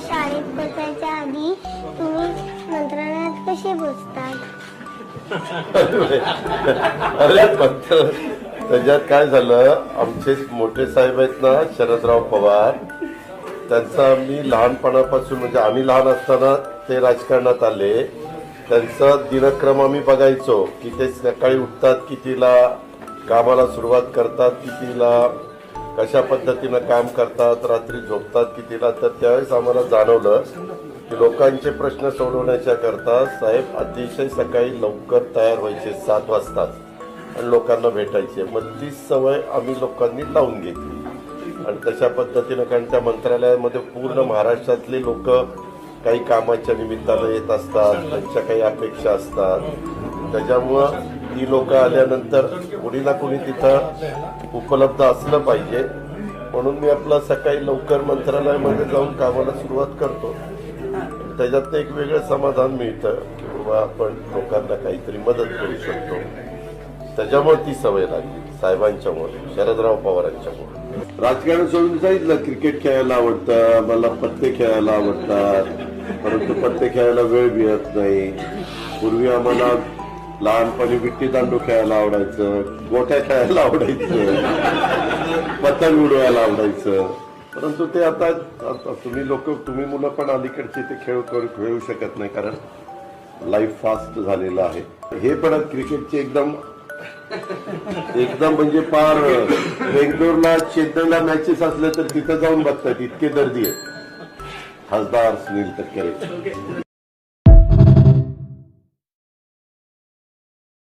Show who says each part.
Speaker 1: शाळेत बसायच्या आधी तुम्ही मंत्रालयात कसे बसतात?
Speaker 2: अरे फक्त त्याच्यात काय झालं, आमचे मोठे साहेब आहेत ना शरदराव पवार, त्यांचा मी लहानपणापासून म्हणजे आम्ही लहान असताना ते राजकारणात आले. त्यांचा दिनक्रम आम्ही बघायचो की ते सकाळी उठतात कितीला, कामाला सुरुवात करतात कितीला, कशा पद्धतीनं काम करतात, रात्री झोपतात कितीला. तर त्यावेळेस आम्हाला जाणवलं की लोकांचे प्रश्न सोडवण्याच्या करता साहेब अतिशय सकाळी लवकर तयार व्हायचे 7 वाजताच आणि लोकांना भेटायचे. मग ती सवय आम्ही लोकांनी लावून घेतली आणि तशा पद्धतीनं, कारण त्या मंत्रालयामध्ये पूर्ण महाराष्ट्रातले लोक काही कामाच्या निमित्तानं येत असतात, त्यांच्या काही अपेक्षा असतात. त्याच्यामुळं ती लोक आल्यानंतर कुणी ना कुणी तिथं उपलब्ध असलं पाहिजे, म्हणून मी आपला सकाळी लवकर मंत्रालयामध्ये जाऊन कामाला सुरुवात करतो. त्याच्यात एक वेगळं समाधान मिळतं की बाबा आपण लोकांना काहीतरी मदत करू शकतो. त्याच्यामुळे ती सवय लागली साहेबांच्यामुळे, शरदराव पवारांच्यामुळे. राजकारण सोडून सांगितलं, क्रिकेट खेळायला आवडतं, मला पत्ते खेळायला आवडतात, परंतु पत्ते खेळायला वेळ मिळत नाही. पूर्वी आम्हाला लहानपणी विट्टी दांडू खेळायला आवडायचं, गोट्या खेळायला आवडायचं, पतंग उडवायला आवडायचं. परंतु ते आता तुम्ही मुलं पण अलीकडचे ते खेळू शकत नाही, कारण लाईफ फास्ट झालेलं आहे. हे पण क्रिकेटचे एकदम म्हणजे पार बेंगलोरला चेन्नईला मॅचेस असल्या तर तिथं जाऊन बघतात, इतके गर्दी आहे. खासदार सुनील तटकरे.